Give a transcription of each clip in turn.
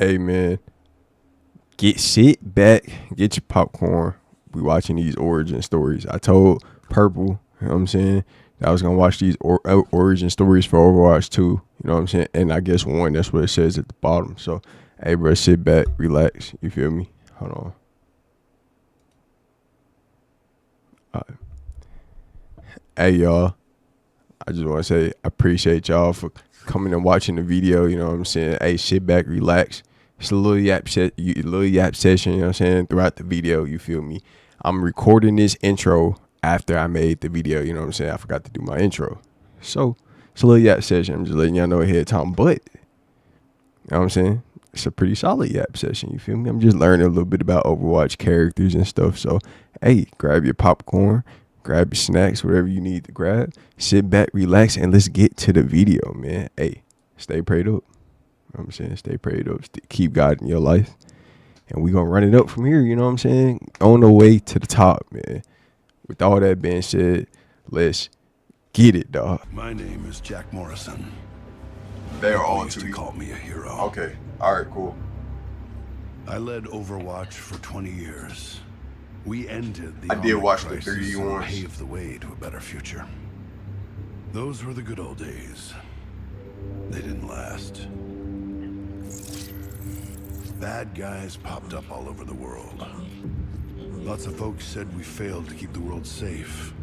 Hey man, sit back, get your popcorn. We watching these origin stories. I told Purple, you know what I'm saying, that I was gonna watch these origin stories for Overwatch 2. You know what I'm saying? And I guess one, that's what it says at the bottom. So, hey bro, sit back, relax. You feel me? Hold on. Hey y'all, I just want to say I appreciate y'all for coming and watching the video. You know what I'm saying? Hey, sit back, relax. It's a little yap session. You know what I'm saying? Throughout the video, you feel me? I'm recording this intro after I made the video. You know what I'm saying? I forgot to do my intro, so it's a little yap session. I'm just letting y'all know ahead of time. But you know what I'm saying? It's a pretty solid yap session. You feel me? I'm just learning a little bit about Overwatch characters and stuff. So, hey, grab your popcorn, grab your snacks, whatever you need to grab. Sit back, relax, and let's get to the video, man. Hey, stay prayed up. You know what I'm saying? Stay prayed up. Keep God in your life. And we gonna run it up from here, you know what I'm saying? On the way to the top, man. With all that being said, let's get it, dog. My name is Jack Morrison. They're all used to call me a hero. Okay. All right, cool. I led Overwatch for 20 years. We ended the I did watch the crisis 3D and ones. paved the way to a better future. Those were the good old days. They didn't last. Bad guys popped up all over the world. Lots of folks said we failed to keep the world safe.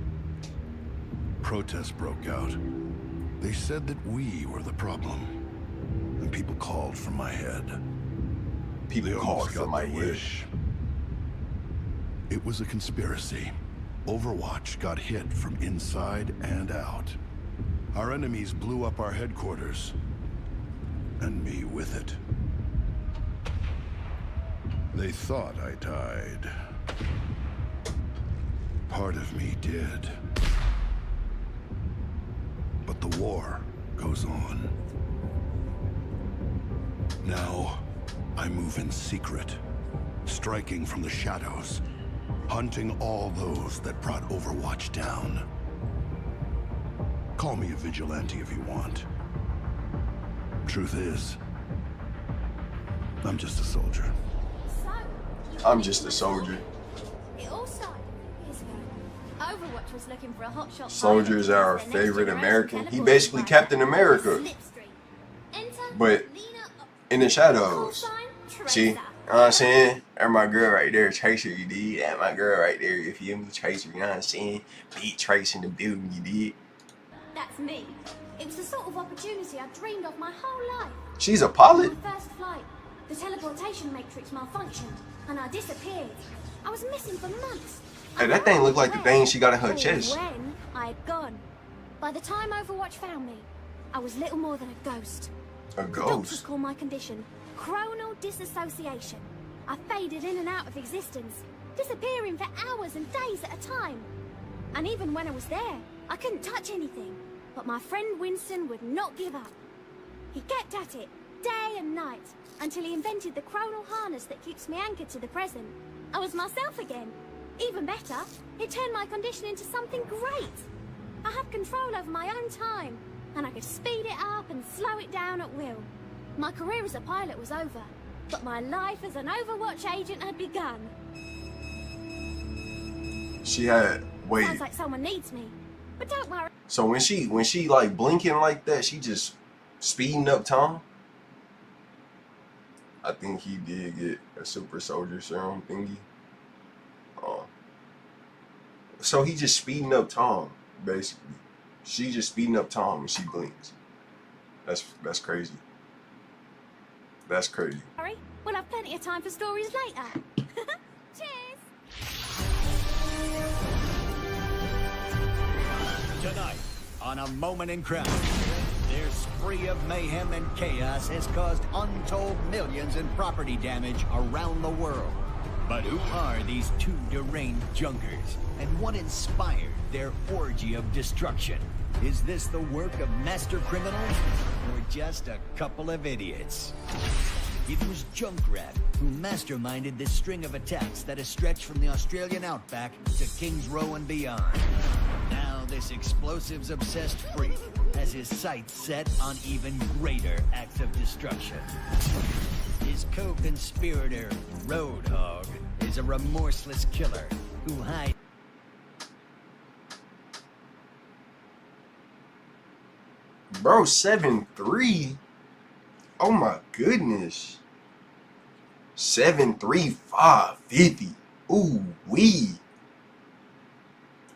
Protests broke out. They said that we were the problem. And people called for my head. People They called almost for got my their head. wish. It was a conspiracy. Overwatch got hit from inside and out. Our enemies blew up our headquarters. And me with it. They thought I died. Part of me did. But the war goes on. Now, I move in secret, striking from the shadows, hunting all those that brought Overwatch down. Call me a vigilante if you want. Truth is, I'm just a soldier. I'm just a soldier. It all started years ago. Overwatch was looking for a hotshot. Soldiers are our favorite American. He basically Captain America, but in the shadows. See, you know what I'm saying? That's my girl right there, Tracer, you did. That's my girl right there, if you me, Tracer, you know what I'm saying? Beat Trace in the building, you did. That's me. It was the sort of opportunity I dreamed of my whole life. She's a pilot? On my first flight, the teleportation matrix malfunctioned, and I disappeared. I was missing for months. Hey, that thing looked like the thing she got in her chest. When I had gone. By the time Overwatch found me, I was little more than a ghost. A The doctors ghost? call my condition chronal disassociation. I faded in and out of existence, disappearing for hours and days at a time. And even when I was there, I couldn't touch anything. But my friend Winston would not give up. He kept at it, day and night, until he invented the chronal harness that keeps me anchored to the present. I was myself again. Even better, it turned my condition into something great. I had control over my own time, and I could speed it up and slow it down at will. My career as a pilot was over, but my life as an Overwatch agent had begun. She had, wait. Sounds like someone needs me, but don't worry. So when she like blinking like that, she just speeding up time? I think he did get a super soldier serum thingy. So he just speeding up time, basically. She just speeding up time when she blinks. That's crazy. That's crazy. We'll have plenty of time for stories later. Cheers! Tonight, on A Moment in Crime, their spree of mayhem and chaos has caused untold millions in property damage around the world. But who are these two deranged junkers, and what inspired their orgy of destruction? Is this the work of master criminals, or just a couple of idiots? It was Junkrat who masterminded this string of attacks that has stretched from the Australian outback to Kings Row and beyond. Now this explosives-obsessed freak has his sights set on even greater acts of destruction. His His co-conspirator, Roadhog, is a remorseless killer who hides. Bro, 7'3". Oh my goodness. 7'3", 550. Ooh wee.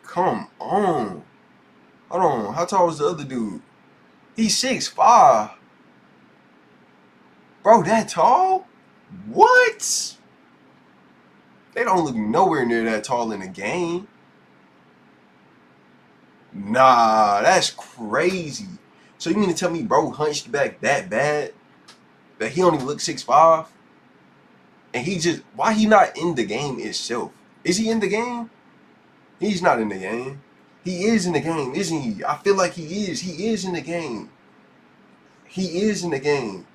Come on. Hold on. How tall was the other dude? He's 6'5". Bro, that tall? What? They don't look nowhere near that tall in the game. Nah, that's crazy. So you mean to tell me bro hunched back that bad that he only looks 6'5"? And he just, why he not in the game itself? Is he in the game? He's not in the game. He is in the game, isn't he? I feel like he is. He is in the game. He is in the game.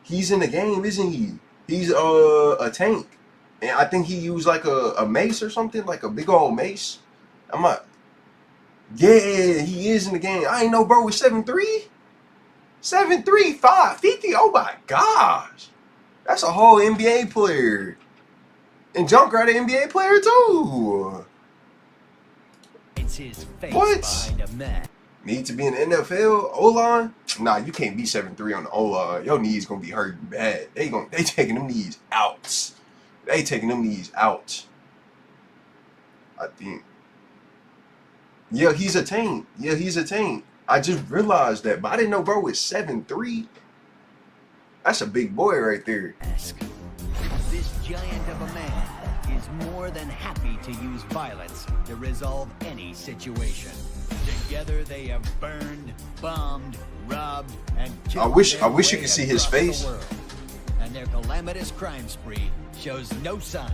He's in the game, isn't he? He's a tank. And I think he used like a mace or something, like a big old mace. I'm not. Yeah, he is in the game. I ain't know bro was 7'3". 7'3", 550. Oh my gosh. That's a whole NBA player. And Junkrat an NBA player too. It's his face What? behind a mask. Need to be in the NFL O-line? Nah, you can't be 7'3" on the O-line. Your knees gonna be hurting bad. They taking them knees out. They taking them knees out. I think. Yeah, he's a tank. Yeah, he's a tank. I just realized that, but I didn't know bro was 7'3". That's a big boy right there. This giant of a man is more than happy to use violence to resolve any situation. Together they have burned, bombed, robbed, and killed. I wish their you way could see his across the face. world. And their calamitous crime spree shows no sign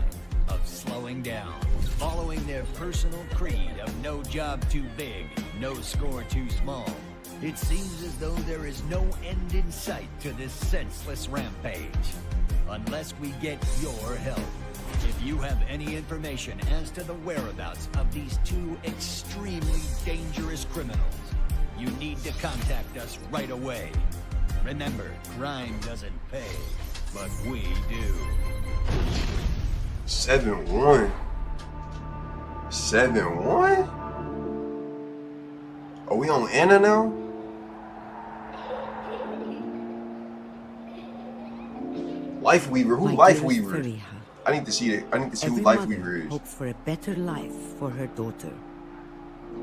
of slowing down. Following their personal creed of no job too big, no score too small, it seems as though there is no end in sight to this senseless rampage. Unless we get your help. If you have any information as to the whereabouts of these two extremely dangerous criminals, you need to contact us right away. Remember, crime doesn't pay, but we do. 7'1". 7'1"? Are we on Anna now? Life Weaver. Who Life Weaver? I need to see it. I need to see who Life Weaver is. Hopes for a better life for her daughter.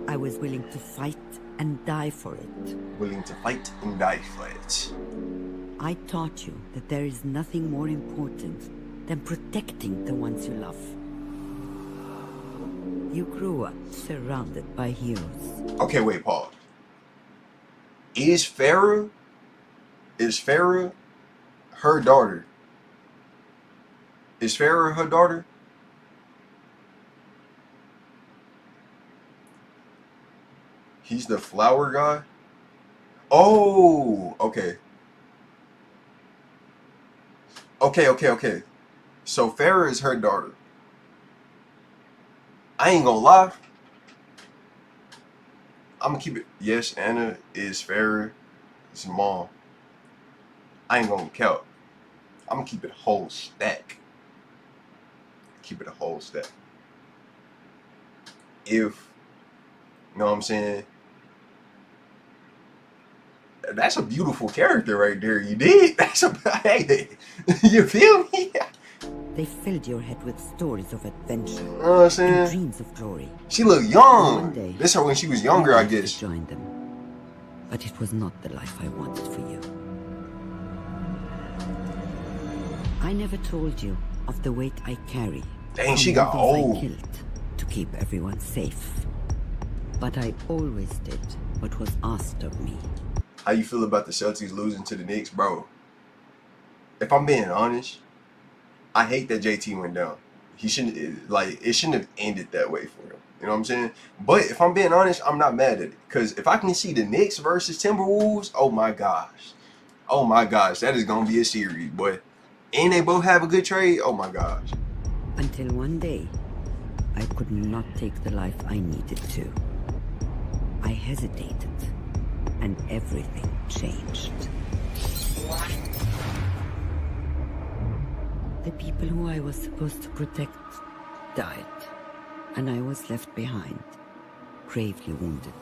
I was willing to fight and die for it. Willing to fight and die for it. I taught you that there is nothing more important than protecting the ones you love. You grew up surrounded by heroes. Okay, wait, pause. Is Farah her daughter? Is Farah her daughter? He's the flower guy? Oh, okay. Okay. So Farah is her daughter. I ain't gonna lie. I'm gonna keep it. Yes, Anna is Farah's mom. I ain't gonna count. I'm gonna keep it a whole stack. Keep it a whole stack. If, you know what I'm saying? That's a beautiful character right there. You did. That's a, hey, you feel me? They filled your head with stories of adventure You know what I'm saying? and dreams of glory. She looked One young. day, This her when she was younger, you I wanted to guess. join them, but it was not the life I wanted for you. I never told you of the weight I carry. Dang, from she got the things old. I killed to keep everyone safe. But I always did what was asked of me. How you feel about the Celtics losing to the Knicks, bro? If I'm being honest, I hate that JT went down. He shouldn't, it shouldn't have ended that way for him. You know what I'm saying? But if I'm being honest, I'm not mad at it. Because if I can see the Knicks versus Timberwolves, oh my gosh. Oh my gosh, that is going to be a series, boy. And they both have a good trade, oh my gosh. Until one day, I could not take the life I needed to. I hesitated, and everything changed. The people who I was supposed to protect died, and I was left behind, gravely wounded.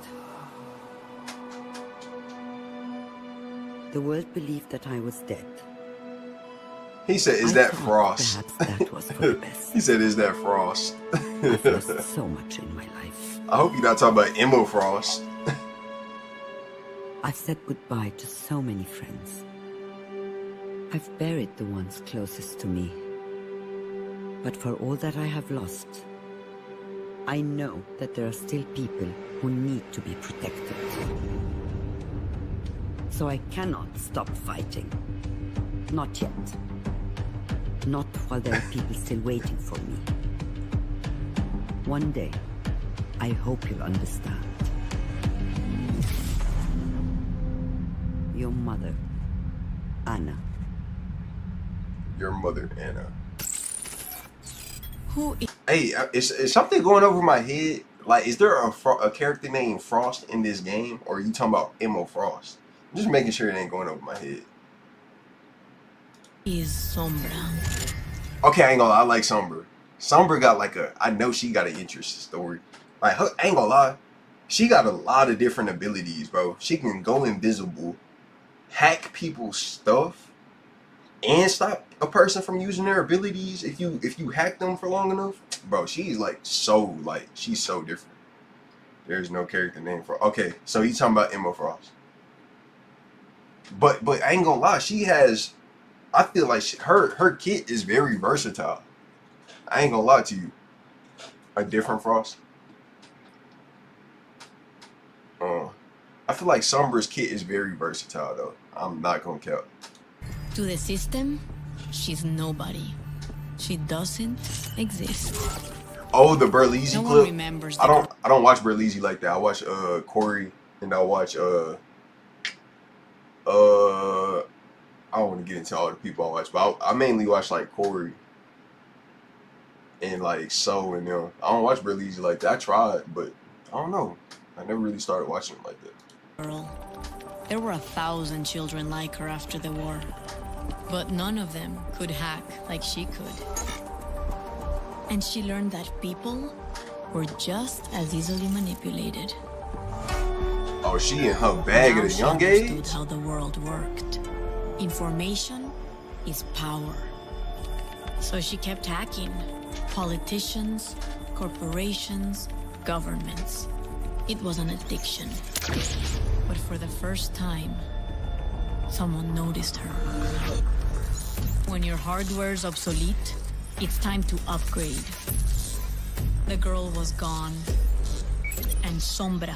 The world believed that I was dead. He said, "Is I that thought Frost?" perhaps that was for the best. He said, "Is that Frost?" I've lost so much in my life. I hope you're not talking about Emo Frost. I've said goodbye to so many friends. I've buried the ones closest to me. But for all that I have lost, I know that there are still people who need to be protected. So I cannot stop fighting. Not yet. Not while there are people still waiting for me. One day, I hope you'll understand. Your mother, Anna. Your mother, Anna. Who is... Hey, is something going over my head? Like, is there a character named Frost in this game? Or are you talking about Emo Frost? I'm just making sure it ain't going over my head. Is Sombra. Okay, I ain't gonna lie, I like Sombra. Sombra got like I know she got an interesting story. Like, I ain't gonna lie, she got a lot of different abilities, bro. She can go invisible, hack people's stuff, and stop a person from using their abilities if you hack them for long enough. Bro, she's she's so different. There's no character name for. Okay, so you talking about Emma Frost. But I ain't gonna lie, she has. I feel like her kit is very versatile. I ain't gonna lie to you. A different Frost. I feel like Sombra's kit is very versatile though. I'm not gonna count. To the system, she's nobody. She doesn't exist. Oh, the Berlizzi No one clip. remembers I don't watch Berlizzi like that. I watch Corey, and I watch I don't want to get into all the people I watch, but I mainly watch like Corey and like So and them. I don't watch Berlizzi like that. I tried, but I don't know. I never really started watching them like that. girl. There were 1,000 children like her after the war, but none of them could hack like she could. And she learned that people were just as easily manipulated. Oh, she in her bag at a young She age? understood how the world worked. Information is power. So she kept hacking politicians, corporations, governments. It was an addiction. But for the first time, someone noticed her. When your hardware's obsolete, it's time to upgrade. The girl was gone, and Sombra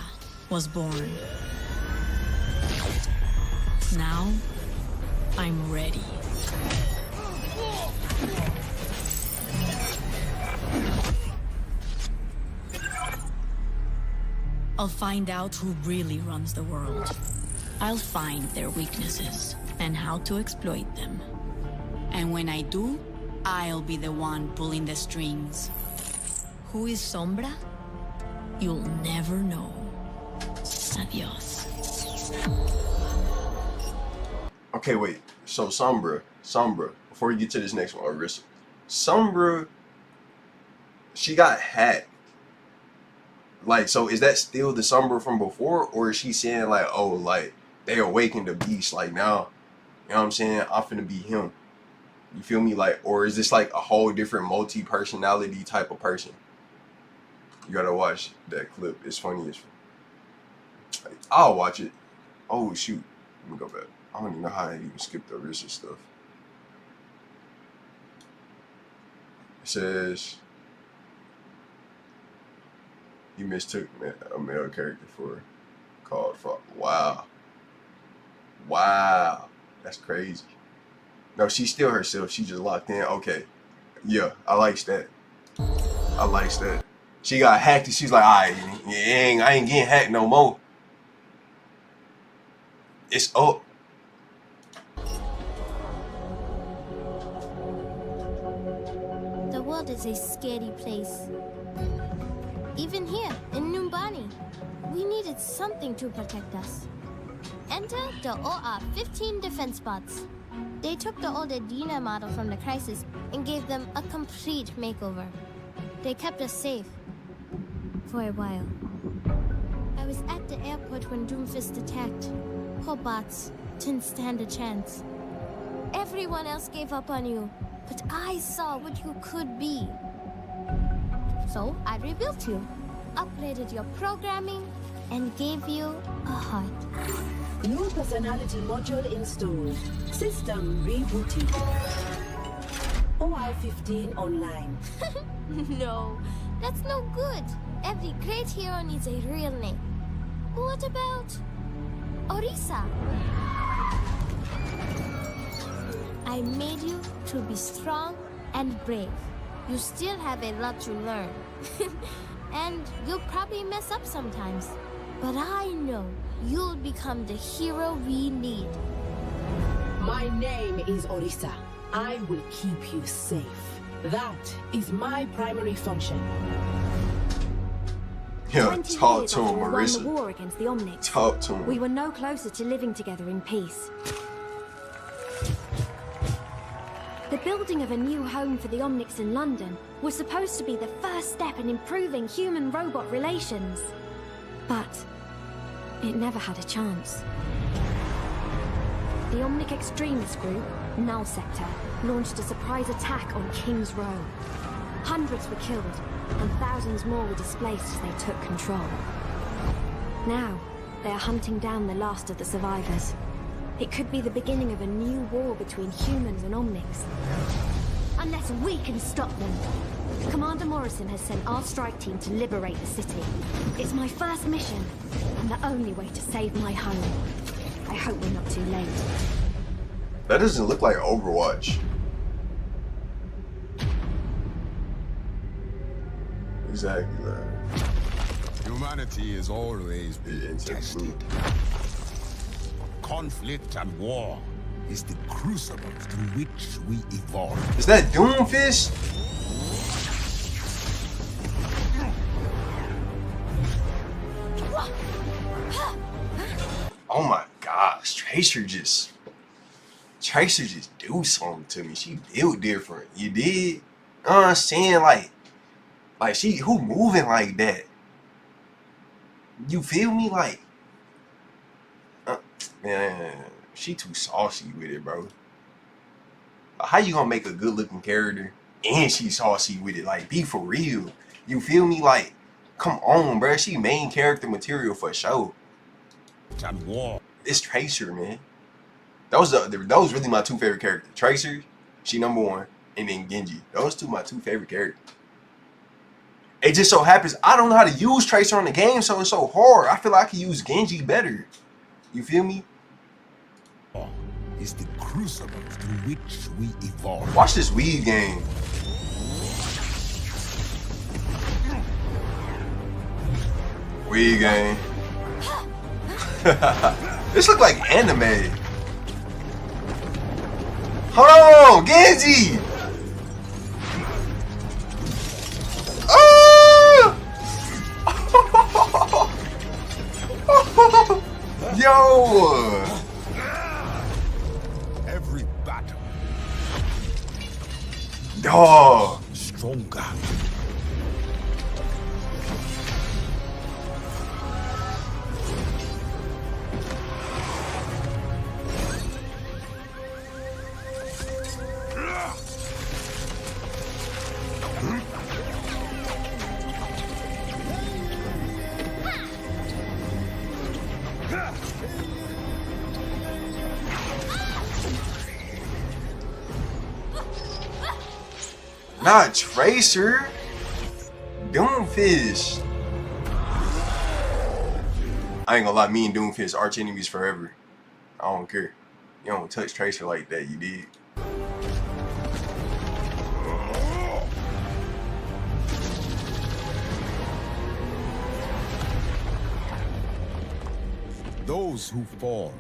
was born. Now, I'm ready. I'll find out who really runs the world. I'll find their weaknesses and how to exploit them. And when I do, I'll be the one pulling the strings. Who is Sombra? You'll never know. Adios. Okay, wait. So Sombra, before you get to this next one, Arissa. Sombra, she got hacked. Like, so is that still the Sombra from before? Or is she saying like, oh, like, they awakened the beast, like now, you know what I'm saying? I'm finna be him. You feel me? Like, or is this like a whole different multi-personality type of person? You gotta watch that clip. It's funny as I'll watch it. Oh shoot. Let me go back. I don't even know how I even skipped the Arissa stuff. It says you mistook a male character for called fuck. Wow. That's crazy. No, she's still herself. She just locked in. Okay. Yeah, I likes that. She got hacked and she's like, I ain't getting hacked no more. It's up. The world is a scary place. Even here, in Numbani, we needed something to protect us. enter the OR-15 defense bots. They took the old Edina model from the Crisis and gave them a complete makeover. They kept us safe. For a while. I was at the airport when Doomfist attacked. Poor bots didn't stand a chance. Everyone else gave up on you, but I saw what you could be. So I rebuilt you, upgraded your programming, and gave you a heart. New personality module installed. System rebooting. OR-15 online. No, that's no good. Every great hero needs a real name. What about Orisa? I made you to be strong and brave. You still have a lot to learn. And you'll probably mess up sometimes. But I know you'll become the hero we need. My name is Orisa. I will keep you safe. That is my primary function. Yeah, 20 talk years to him, after we won the Marissa. war against the Omnics, Talk to him. we were no closer to living together in peace. The building of a new home for the Omnics in London was supposed to be the first step in improving human-robot relations. But it never had a chance. The Omnic extremist group, Null Sector, launched a surprise attack on King's Row. Hundreds were killed, and thousands more were displaced as they took control. Now, they are hunting down the last of the survivors. It could be the beginning of a new war between humans and Omnics. Unless we can stop them. Commander Morrison has sent our strike team to liberate the city. It's my first mission, and the only way to save my home. I hope we're not too late. That doesn't look like Overwatch. Exactly, man. Humanity is always being tested. Conflict and war is the crucible through which we evolve. Is that Doomfist? Oh my gosh, Tracer just do something to me. She built different. You did? You know what I'm saying? Like she, who moving like that? You feel me? Like, man, she too saucy with it, bro. How you gonna make a good looking character and she saucy with it? Like, be for real. You feel me? Like, come on, bro. She main character material for sure. And war. It's Tracer, man. Those really my two favorite characters. Tracer, she number one, and then Genji. Those two my two favorite characters. It just so happens I don't know how to use Tracer on the game, so it's so hard. I feel like I can use Genji better. You feel me? Is the crucible through which we evolve. Watch this weed game. Weed game. This look like anime. Hold on, Genji. Yo! Every battle. Dog. Stronger. Not Tracer. Doomfist. I ain't gonna lie, me and Doomfist arch enemies forever. I don't care. You don't touch Tracer like that, you did. Those who fall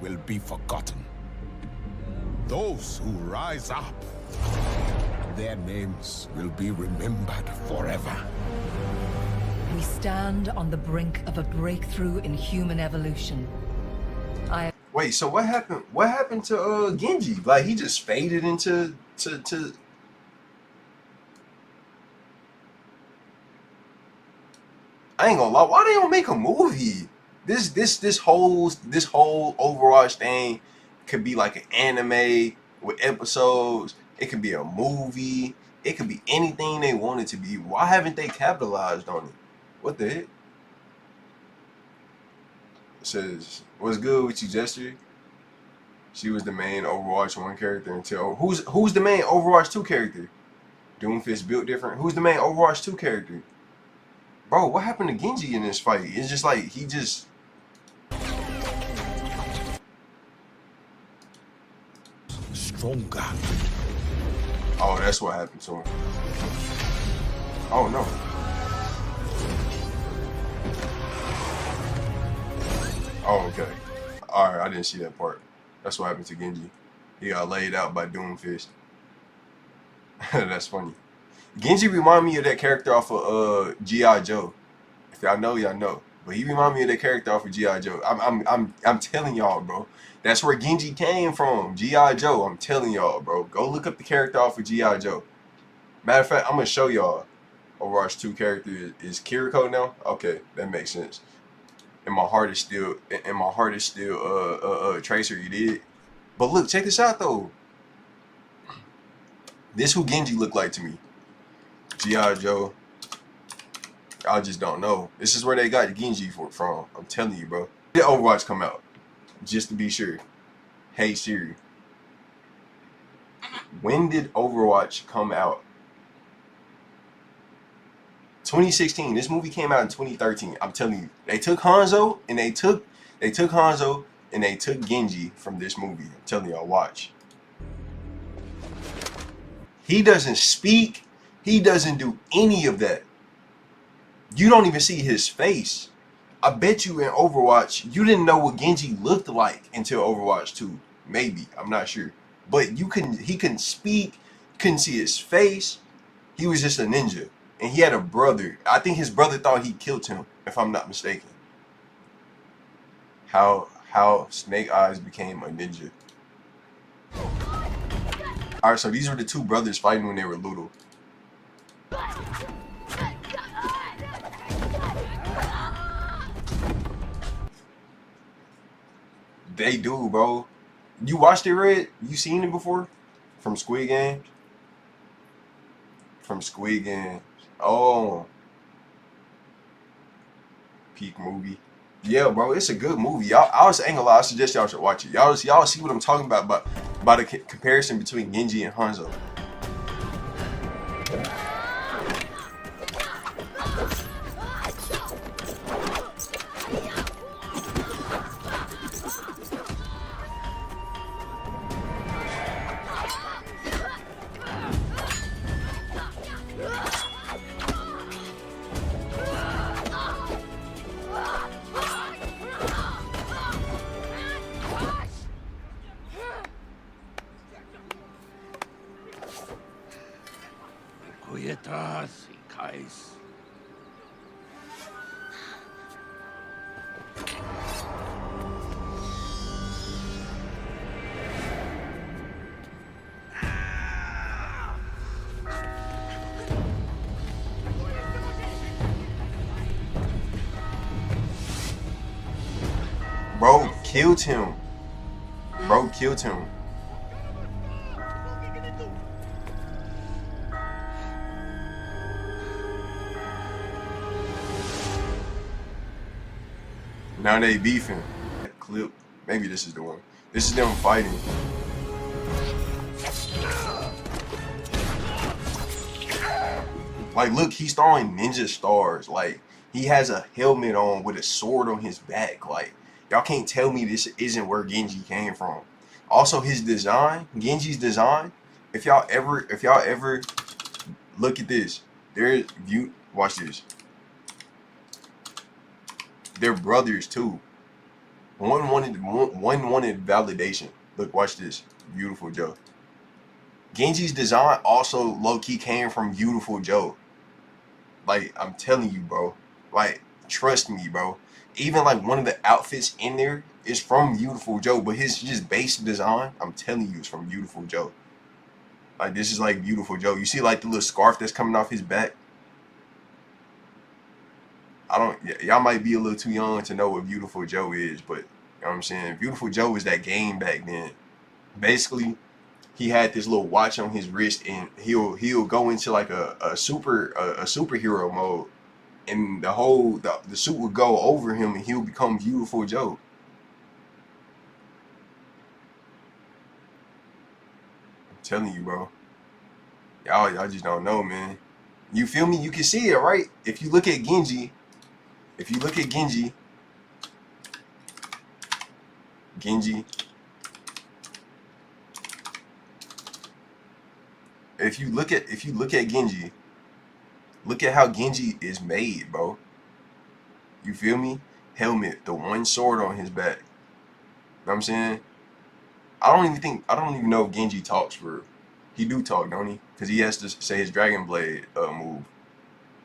will be forgotten. Those who rise up, their names will be remembered forever. We stand on the brink of a breakthrough in human evolution. I Wait, so what happened? What happened to Genji? Like he just faded into to. I ain't gonna lie. Why they don't make a movie? This whole Overwatch thing could be like an anime with episodes. It could be a movie. It could be anything they want it to be. Why haven't they capitalized on it? What the heck? It says, "What's good with you, Jester?" She was the main Overwatch 1 character until who's the main Overwatch 2 character? Doomfist built different. Who's the main Overwatch 2 character? Bro, what happened to Genji in this fight? It's just like he just Stronger. oh, that's what happened to him. Oh no. Oh, okay. Alright, I didn't see that part. That's what happened to Genji. He got laid out by Doomfist. That's funny. Genji remind me of that character off of G.I. Joe. If y'all know, y'all know. But he remind me of that character off of G.I. Joe. I'm telling y'all, bro. That's where Genji came from. G.I. Joe. I'm telling y'all, bro. Go look up the character off of G.I. Joe. Matter of fact, I'm gonna show y'all. Overwatch 2 character is Kiriko now. Okay, that makes sense. And my heart is still Tracer, you did. But look, check this out though. This who Genji looked like to me. G.I. Joe. I just don't know. This is where they got Genji from. I'm telling you, bro. Did Overwatch come out? Just to be sure. Hey Siri. When did Overwatch come out? 2016. This movie came out in 2013. I'm telling you. They took Hanzo and they took Genji from this movie. I'm telling y'all, watch. He doesn't speak. He doesn't do any of that. You don't even see his face. I bet you in Overwatch, you didn't know what Genji looked like until Overwatch 2. Maybe. I'm not sure. But he couldn't speak. Couldn't see his face. He was just a ninja. And he had a brother. I think his brother thought he killed him, if I'm not mistaken. How Snake Eyes became a ninja. Alright, so these were the two brothers fighting when they were little. They do, bro. You watched it, Red? You seen it before? From Squid Games? From Squid Games. Oh. Peak movie. Yeah, bro, it's a good movie. Y'all, I was ain't gonna lie, I suggest y'all should watch it. Y'all see what I'm talking about the comparison between Genji and Hanzo. Bro killed him. Bro killed him. Now they beefing. Clip. Maybe this is the one. This is them fighting. Like, look, he's throwing ninja stars. Like, he has a helmet on with a sword on his back. Like, y'all can't tell me this isn't where Genji came from. Also, his design, Genji's design. If y'all ever look at this, watch this. They're brothers too. One wanted validation. Look, watch this. Beautiful Joe. Genji's design also low-key came from Beautiful Joe. Like, I'm telling you, bro. Like, trust me, bro. Even like one of the outfits in there It's from Beautiful Joe, but his just base design, I'm telling you, it's from Beautiful Joe. Like, this is like Beautiful Joe. You see like the little scarf that's coming off his back? Y'all might be a little too young to know what Beautiful Joe is, but you know what I'm saying? Beautiful Joe was that game back then. Basically, he had this little watch on his wrist, and he'll go into like a superhero mode, and the suit would go over him, and he'll become Beautiful Joe. I'm telling you, bro. Y'all just don't know, man. You feel me? You can see it, right? If you look at Genji, if you look at Genji, if you look at Genji, look at how Genji is made, bro. You feel me? Helmet, the one sword on his back. You know what I'm saying? I don't even know if Genji talks for real. He do talk, don't he? Because he has to say his Dragon Blade move.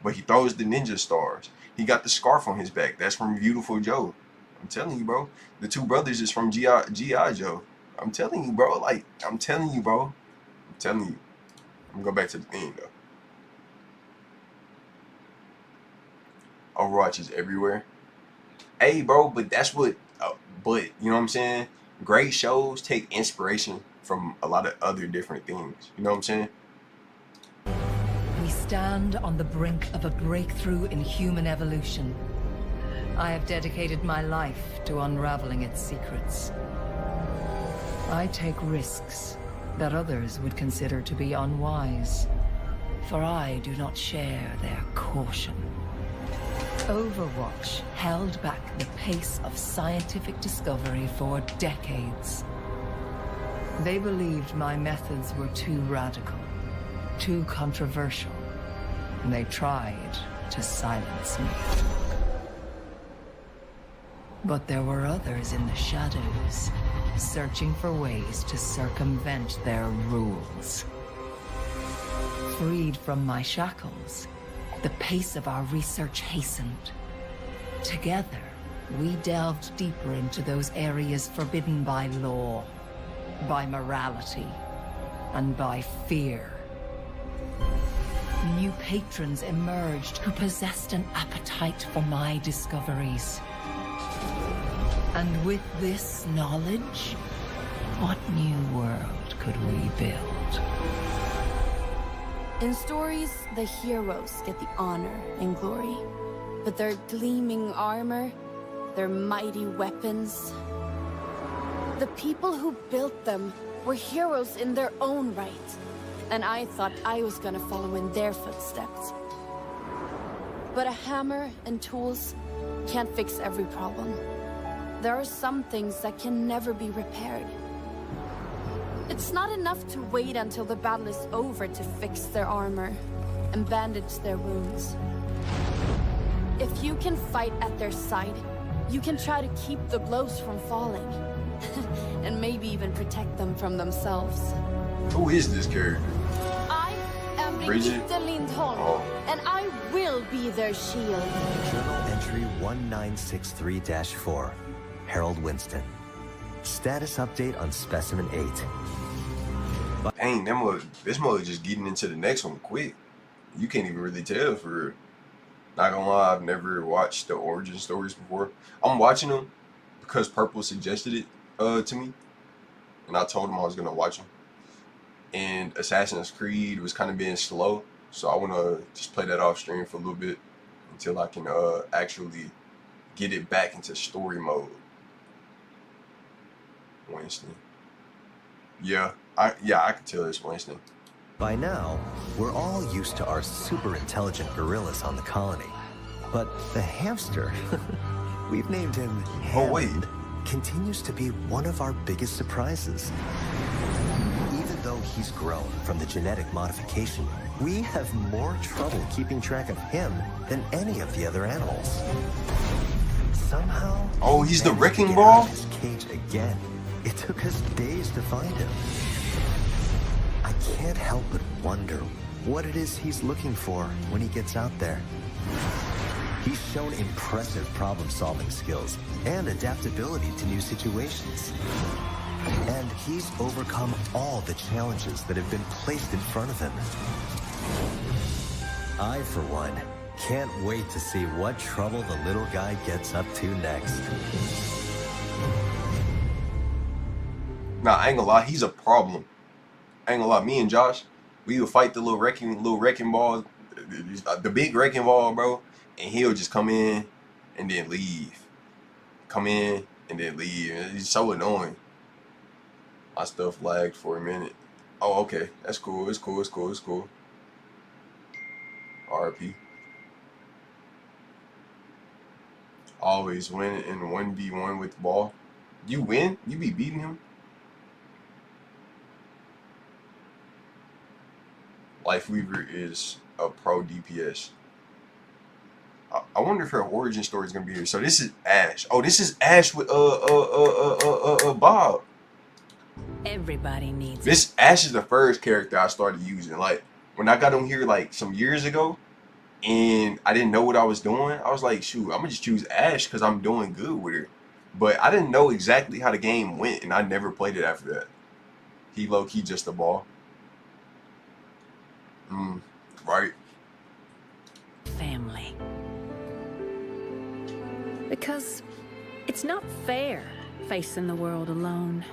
But he throws the ninja stars. He got the scarf on his back. That's from Beautiful Joe. I'm telling you, bro. The two brothers is from G.I. Joe. I'm telling you, bro. Like, I'm telling you, bro. I'm telling you. I'm gonna go back to the theme, though. Overwatch is everywhere. Hey, bro, but that's what, but, you know what I'm saying? Great shows take inspiration from a lot of other different things. You know what I'm saying? We stand on the brink of a breakthrough in human evolution. I have dedicated my life to unraveling its secrets. I take risks that others would consider to be unwise, for I do not share their caution. Overwatch held back the pace of scientific discovery for decades. They believed my methods were too radical, too controversial, and they tried to silence me. But there were others in the shadows, searching for ways to circumvent their rules. Freed from my shackles, the pace of our research hastened. Together, we delved deeper into those areas forbidden by law, by morality, and by fear. New patrons emerged who possessed an appetite for my discoveries. And with this knowledge, what new world could we build? In stories, the heroes get the honor and glory. But their gleaming armor, their mighty weapons, the people who built them were heroes in their own right. And I thought I was gonna follow in their footsteps. But a hammer and tools can't fix every problem. There are some things that can never be repaired. It's not enough to wait until the battle is over to fix their armor and bandage their wounds. If you can fight at their side, you can try to keep the blows from falling. And maybe even protect them from themselves. Who is this character? I am Brigitte Lindholm, and I will be their shield. Journal entry 1963-4. Harold Winston. Status update on Specimen 8. Dang, this mother just getting into the next one quick. You can't even really tell for real. Not gonna lie, I've never watched the origin stories before. I'm watching them because Purple suggested it to me, and I told him I was gonna watch them. And Assassin's Creed was kind of being slow, so I wanna just play that off stream for a little bit until I can actually get it back into story mode. Winston. Yeah, I can tell it's Winston. By now, we're all used to our super intelligent gorillas on the colony. But the hamster, we've named him Hammond, continues to be one of our biggest surprises. Even though he's grown from the genetic modification, we have more trouble keeping track of him than any of the other animals. Somehow, he's the wrecking ball? His cage again. It took us days to find him. I can't help but wonder what it is he's looking for when he gets out there. He's shown impressive problem-solving skills and adaptability to new situations. And he's overcome all the challenges that have been placed in front of him. I, for one, can't wait to see what trouble the little guy gets up to next. Nah, I ain't gonna lie, he's a problem. I ain't gonna lie, me and Josh, we would fight the little wrecking ball, the big wrecking ball, bro, and he'll just come in and then leave. Come in and then leave. And it's so annoying. My stuff lagged for a minute. Oh, okay. That's cool. It's cool. It's cool. It's cool. RP. Always win in 1v1 with the ball. You win? You be beating him? Life Weaver is a pro DPS. I wonder if her origin story is gonna be here. So this is Ash. Oh, this is Ash with Bob. Everybody needs this. Ash is the first character I started using. Like when I got on here like some years ago, and I didn't know what I was doing. I was like, shoot, I'm gonna just choose Ash because I'm doing good with her. But I didn't know exactly how the game went, and I never played it after that. He low key just a ball. Right. family. Because it's not fair facing the world alone.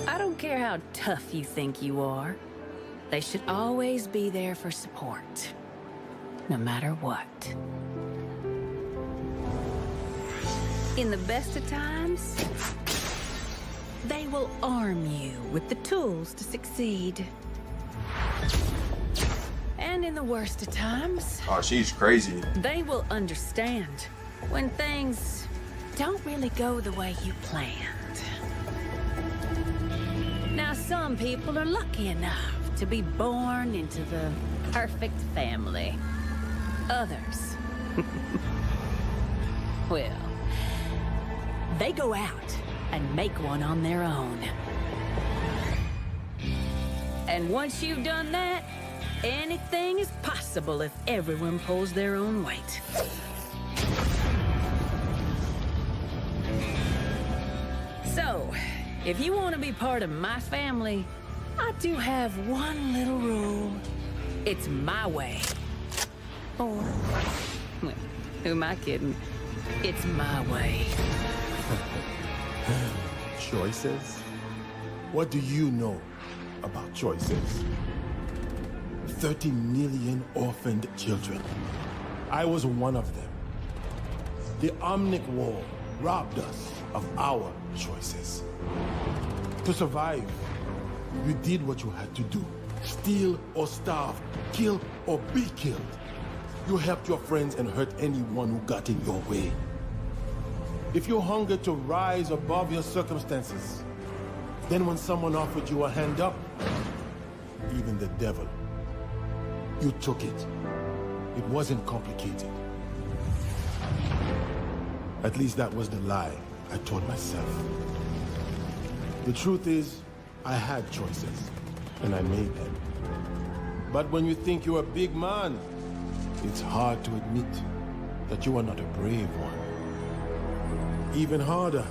I don't care how tough you think you are. They should always be there for support, no matter what. In the best of times, they will arm you with the tools to succeed. And in the worst of times... Oh, she's crazy. They will understand when things don't really go the way you planned. Now, some people are lucky enough to be born into the perfect family. Others... well, they go out and make one on their own. And once you've done that, anything is possible if everyone pulls their own weight. So, if you want to be part of my family, I do have one little rule. It's my way. Or, well, who am I kidding? It's my way. Choices? What do you know about choices? 30 million orphaned children. I was one of them. The Omnic War robbed us of our choices. To survive, you did what you had to do. Steal or starve, kill or be killed. You helped your friends and hurt anyone who got in your way. If you hungered to rise above your circumstances, then when someone offered you a hand up, even the devil, you took it. It wasn't complicated. At least that was the lie I told myself. The truth is, I had choices, and I made them. But when you think you're a big man, it's hard to admit that you are not a brave one. Even harder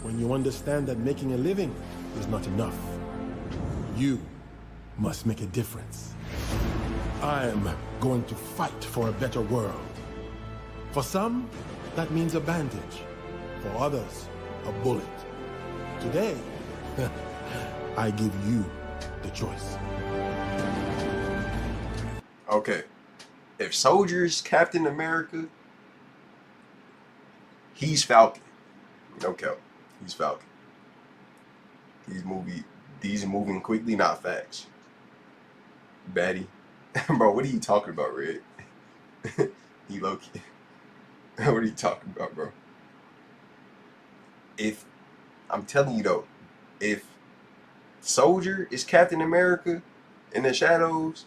when you understand that making a living is not enough. You must make a difference. I'm going to fight for a better world. For some, that means a bandage. For others, a bullet. Today, I give you the choice. Okay. If Soldier's Captain America, he's Falcon. No cap. He's Falcon. These are moving quickly, not facts. Batty. Bro, what are you talking about, Red? He low-key. What are you talking about, bro? If, I'm telling you though, if Soldier is Captain America in the shadows,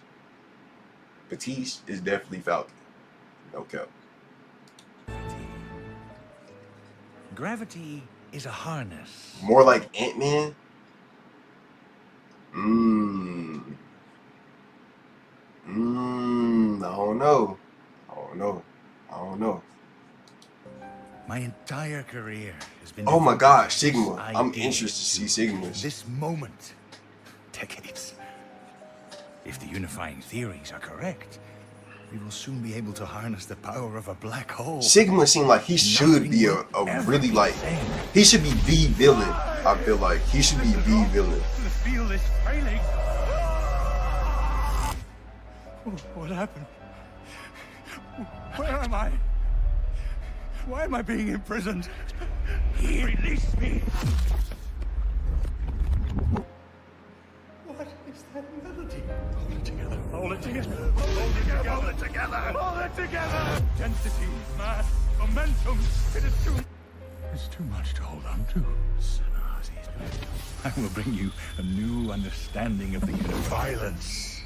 Batiste is definitely Falcon. No cap. Gravity is a harness. More like Ant-Man? I don't know. don't know. I don't know. My entire career has been. Oh my devoted gosh, to this Sigma. I'm idea, interested to see Sigmas. This moment. Decades. If the unifying theories are correct, we will soon be able to harness the power of a black hole. Sigma seemed like he should be a really like, he should be the villain. I feel like he should be the villain. Feel this trailing. What happened? Where am I? Why am I being imprisoned? Release me! What is that melody? Hold it together. Hold it together. Hold it together. Hold it together. Hold it together. Density, mass, momentum. It's too much to hold on to. I will bring you a new understanding of the universe. Violence.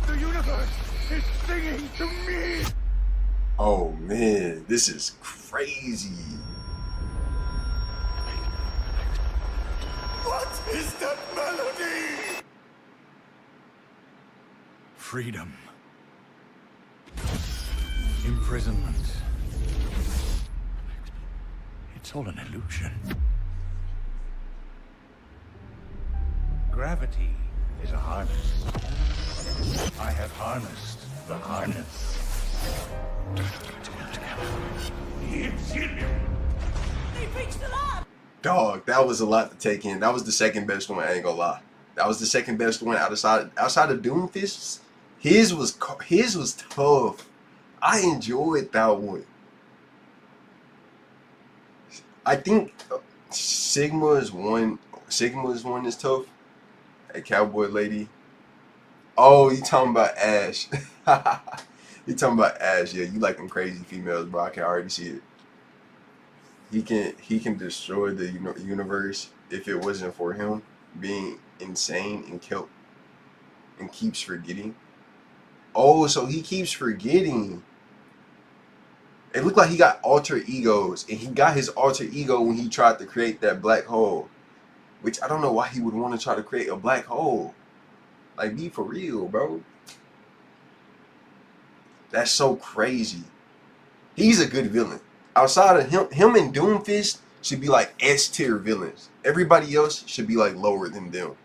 The universe is singing to me. Oh man, this is crazy. What is that melody? Freedom. Imprisonment. It's all an illusion. Gravity is a harness. I have harnessed the harness. Dog, that was a lot to take in. That was the second best one, I ain't gonna lie. That was the second best one outside of Doomfist. His was tough. I enjoyed that one. I think Sigma's one is tough. A cowboy lady. Oh, you talking about Ash? You talking about Ash? Yeah, you like them crazy females, bro. I can already see it. He can destroy the universe if it wasn't for him being insane and keeps forgetting. Oh, so he keeps forgetting. It looked like he got alter egos, and he got his alter ego when he tried to create that black hole. Which I don't know why he would want to try to create a black hole. Like, be for real, bro. That's so crazy. He's a good villain. Outside of him and Doomfist should be like S tier villains. Everybody else should be like lower than them.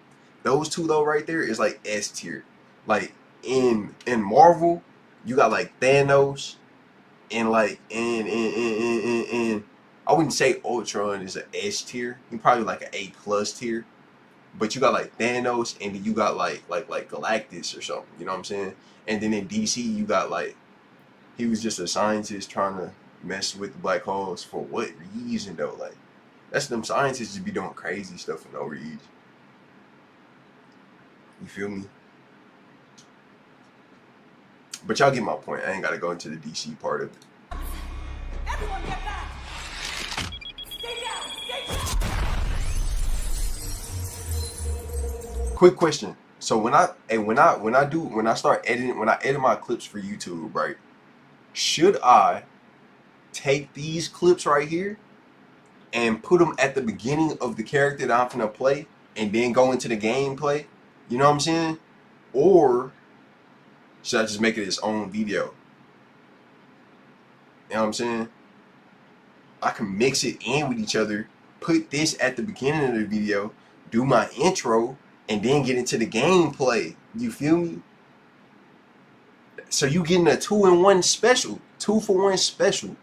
Those two though right there is like S tier. Like in Marvel, you got like Thanos, and like in I wouldn't say Ultron is an S tier. He probably like an A+ tier. But you got like Thanos, and then you got like Galactus or something. You know what I'm saying? And then in DC, you got like, he was just a scientist trying to mess with black holes for what reason though? Like, that's them scientists just be doing crazy stuff for no reason. You feel me? But y'all get my point. I ain't gotta go into the DC part of it. Everyone get back! Stay down! Stay down! Quick question. So when I edit my clips for YouTube, right? Should I take these clips right here and put them at the beginning of the character that I'm gonna play and then go into the gameplay? You know what I'm saying? Or should I just make it its own video? You know what I'm saying? I can mix it in with each other, put this at the beginning of the video, do my intro, and then get into the gameplay. You feel me? So you getting a 2-in-1 special. 2-for-1 special.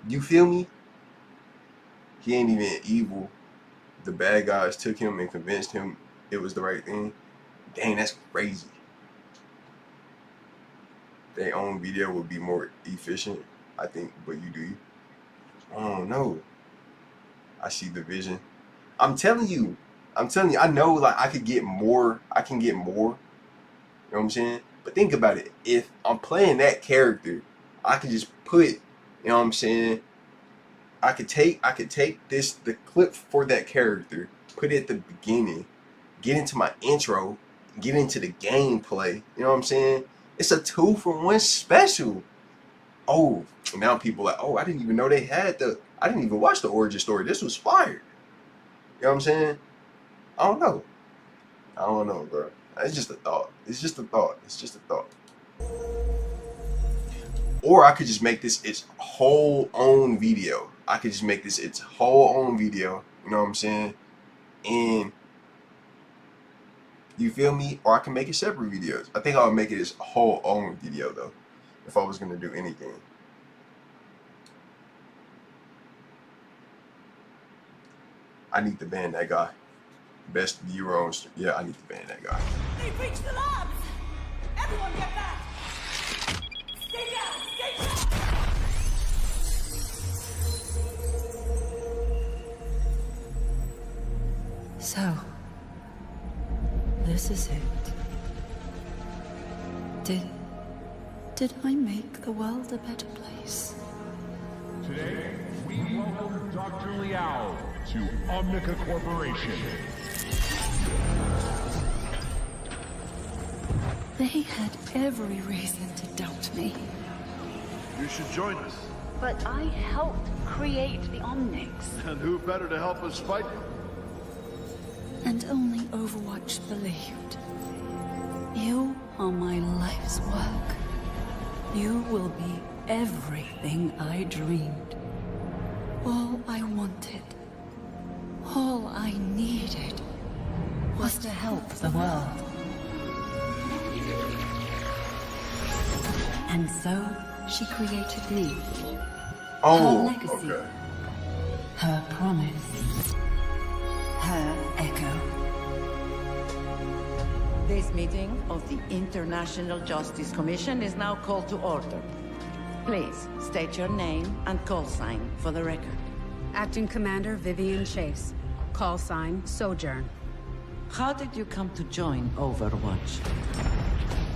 You feel me? He ain't even evil. The bad guys took him and convinced him it was the right thing. Dang, that's crazy. Their own video would be more efficient, I think, but you do. I don't know. I see the vision. I'm telling you, I know like I can get more. You know what I'm saying? But think about it. If I'm playing that character, I could just put, you know what I'm saying? I could take the clip for that character, put it at the beginning, get into my intro, get into the gameplay. You know what I'm saying? It's a 2-for-1 special. Oh, now people are like, oh, I didn't even know they had I didn't even watch the origin story. This was fire. You know what I'm saying? I don't know. I don't know, bro. It's just a thought. It's just a thought. It's just a thought. Or I could just make this its whole own video. I could just make this its whole own video. You know what I'm saying? And you feel me? Or I can make it separate videos. I think I would make it its whole own video though, if I was gonna do anything. I need to ban that guy. Best viewer on stream. Yeah, I need to ban that guy. They've reached the labs! Everyone get back! Stay down! Stay down! So, this is it. Did I make the world a better place? Today, we welcome Dr. Liao to Omnica Corporation. They had every reason to doubt me. You should join us. But I helped create the Omnics. And who better to help us fight? And only Overwatch believed. You are my life's work. You will be everything I dreamed. All I wanted, all I needed, was to help the world. And so, she created me. Oh, her legacy, okay. Her promise, her echo. This meeting of the International Justice Commission is now called to order. Please state your name and call sign for the record. Acting Commander Vivian Chase. Call sign Sojourn. How did you come to join Overwatch?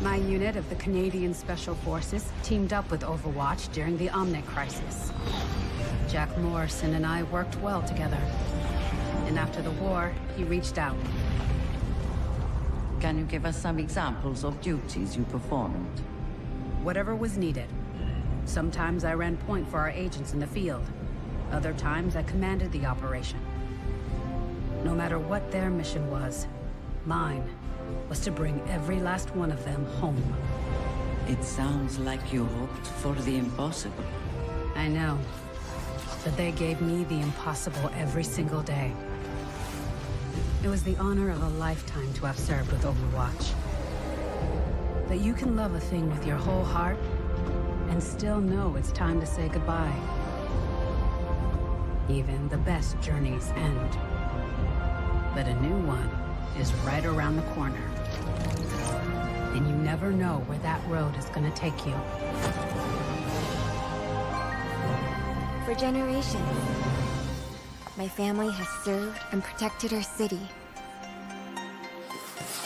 My unit of the Canadian Special Forces teamed up with Overwatch during the Omnic crisis. Jack Morrison and I worked well together. And after the war, he reached out. Can you give us some examples of duties you performed? Whatever was needed. Sometimes I ran point for our agents in the field. Other times I commanded the operation. No matter what their mission was, mine was to bring every last one of them home. It sounds like you hoped for the impossible. I know. But they gave me the impossible every single day. It was the honor of a lifetime to have served with Overwatch. That you can love a thing with your whole heart and still know it's time to say goodbye. Even the best journeys end. But a new one is right around the corner. And you never know where that road is gonna take you. For generations, my family has served and protected our city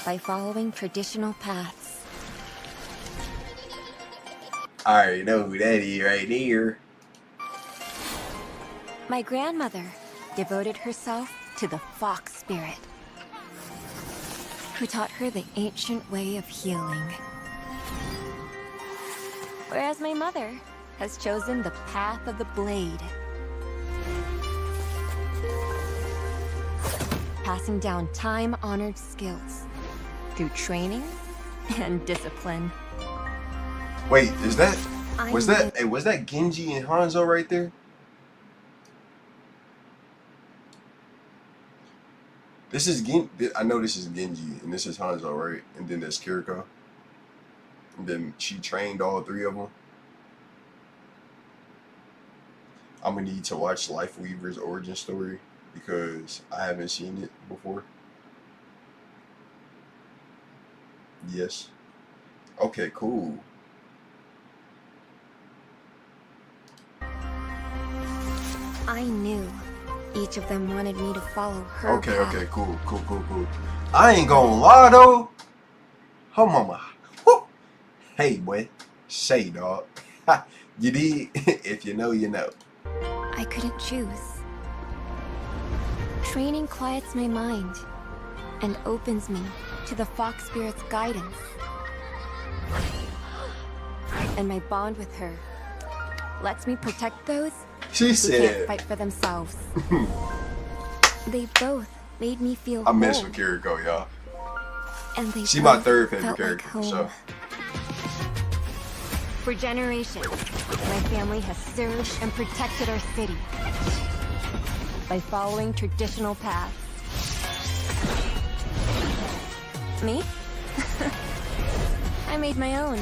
by following traditional paths. I already know who that is right there. My grandmother devoted herself to the fox spirit, who taught her the ancient way of healing. Whereas my mother has chosen the path of the blade, passing down time-honored skills through training and discipline. Wait, is that was that Genji and Hanzo right there? This is I know this is Genji and this is Hanzo, right? And then there's Kiriko. And then she trained all three of them. I'm gonna need to watch Life Weaver's origin story because I haven't seen it before. Yes. Okay, cool. I knew each of them wanted me to follow her path. Okay, cool. I ain't gonna lie though. Oh mama. Woo. Hey boy. Say dog. You did. If you know, you know. I couldn't choose. Training quiets my mind and opens me to the Fox Spirit's guidance. And my bond with her lets me protect those who can't fight for themselves. They both made me feel I mess whole. with Kiriko, y'all. And they She my both third favorite felt character. like home. So For generations, my family has served and protected our city by following traditional paths. Me? I made my own.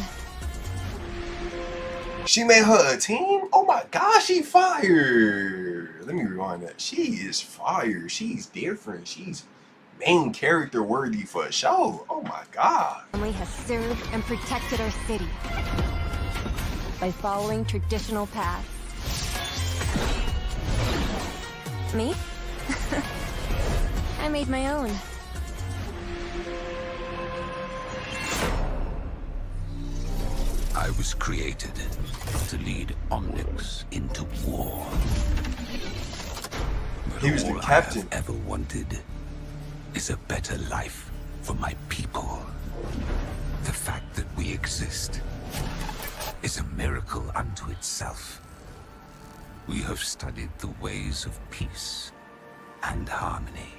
she made her a team? Oh my gosh, she fire. Let me rewind that. She is fire. She's different. She's main character worthy for a show. Oh my god. Family has served and protected our city by following traditional paths. Me? I made my own. I was created to lead Omnix into war. But He was the all captain. I have ever wanted is a better life for my people. The fact that we exist is a miracle unto itself. We have studied the ways of peace and harmony.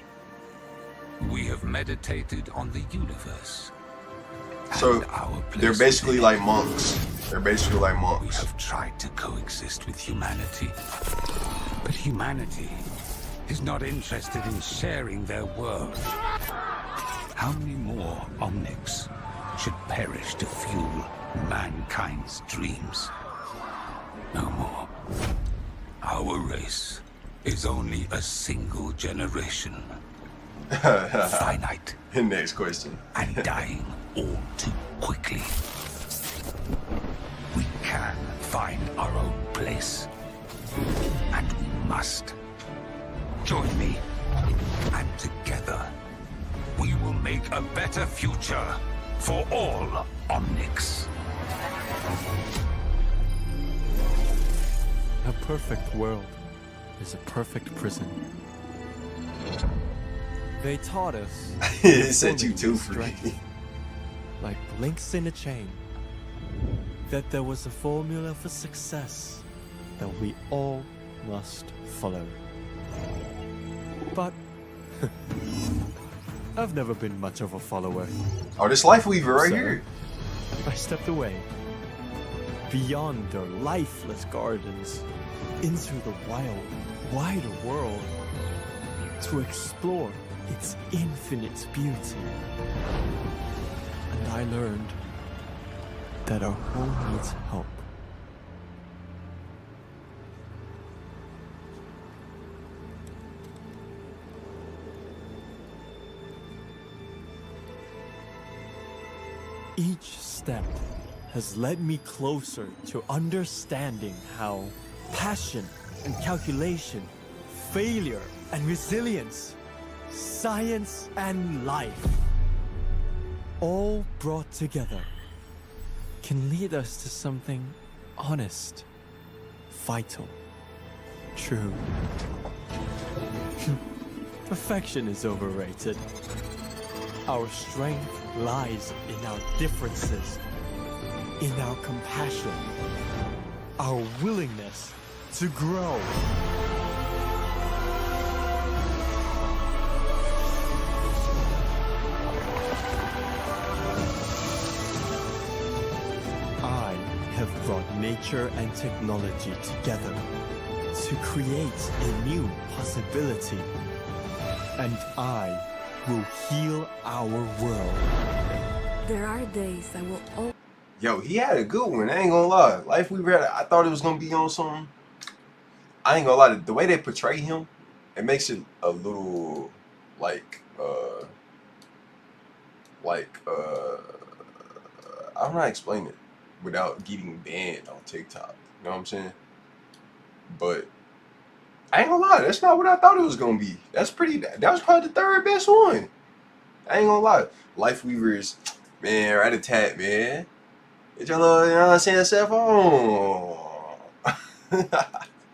We have meditated on the universe. So they're basically like monks. They're basically like monks. We have tried to coexist with humanity, but humanity is not interested in sharing their world. How many more Omnics should perish to fuel mankind's dreams? No more. Our race is only a single generation. Finite. Next question. And dying all too quickly. We can find our own place. And we must. Join me. And together, we will make a better future for all Omnics. A perfect world is a perfect prison. They taught us. It set you too free. Like links in a chain. That there was a formula for success that we all must follow. But I've never been much of a follower. Oh, this Life Weaver right So, here. I stepped away. Beyond their lifeless gardens. Into the wild, wider world. To explore its infinite beauty. And I learned that our home needs help. Each step has led me closer to understanding how passion and calculation, failure and resilience, science and life, all brought together, can lead us to something honest, vital, true. Perfection is overrated. Our strength lies in our differences, in our compassion, our willingness to grow. I have brought nature and technology together to create a new possibility. And I will heal our world. There are days I will always... Yo, he had a good one. I ain't gonna lie. Life Weaver had, I thought it was gonna be on some. I ain't gonna lie. The way they portray him, it makes it a little like I don't know how to explain it without getting banned on TikTok. You know what I'm saying? But I ain't gonna lie, that's not what I thought it was gonna be. That was probably the third best one. I ain't gonna lie. Life Weaver is, man, right a tat, man. Get your little, you know what I'm saying, cell phone.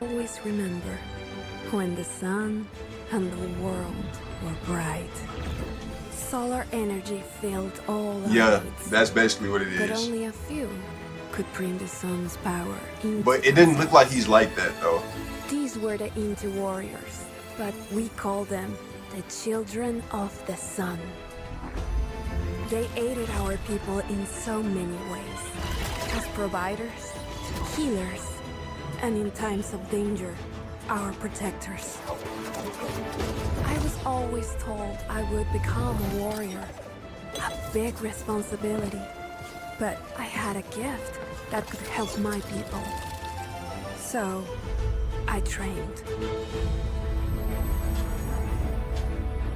always remember when the sun and the world were bright. Solar energy filled all our Yeah, needs, that's basically what it but is. only a few could bring the sun's power into But it didn't look like he's like that, though. These were the Inti warriors, but we call them the children of the sun. They aided our people in so many ways. As providers, healers, and in times of danger, our protectors. I was always told I would become a warrior. A big responsibility. But I had a gift that could help my people. So, I trained.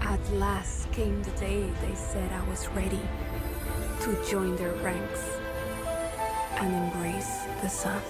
At last came the day they said I was ready to join their ranks and embrace the sun.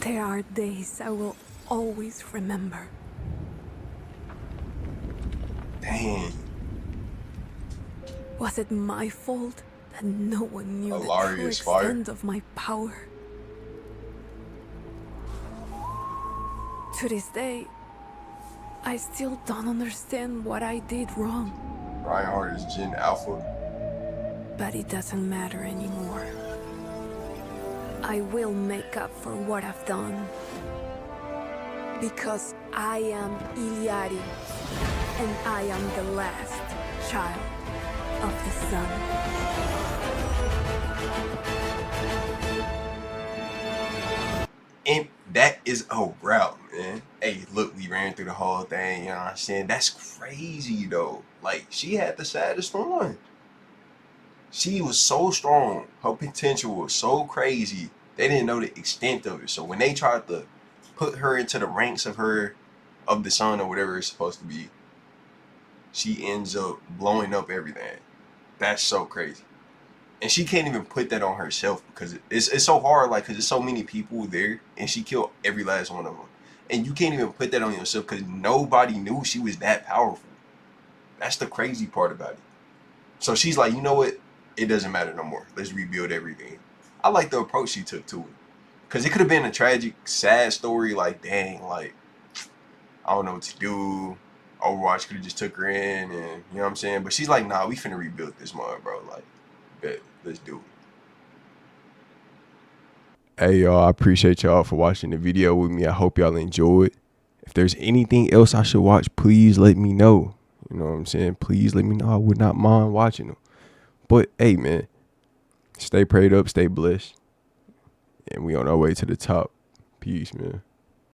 There are days I will always remember. Dang. Was it my fault that no one knew the true Hilarious fire. extent of my power? To this day, I still don't understand what I did wrong. Reinhardt is Gen Alpha. But it doesn't matter anymore. I will make up for what I've done. Because I am Iliari, and I am the last child of the sun. And that is a route, man. Hey, look, we ran through the whole thing, you know what I'm saying? That's crazy, though. Like, she had the saddest one. She was so strong. Her potential was so crazy. They didn't know the extent of it. So when they tried to put her into the ranks of the sun or whatever it's supposed to be, she ends up blowing up everything. That's so crazy. And she can't even put that on herself because it's so hard, like, because there's so many people there and she killed every last one of them. And you can't even put that on yourself because nobody knew she was that powerful. That's the crazy part about it. So she's like, you know what? It doesn't matter no more. Let's rebuild everything. I like the approach she took to it. Because it could have been a tragic, sad story, like, dang, like, I don't know what to do. Overwatch could have just took her in and, you know what I'm saying? But she's like, nah, we finna rebuild this mother, bro. Like, bet, let's do it. Hey, y'all, I appreciate y'all for watching the video with me. I hope y'all enjoyed. If there's anything else I should watch, please let me know. You know what I'm saying? Please let me know. I would not mind watching them. But, hey, man, stay prayed up, stay blessed. And we on our way to the top. Peace, man.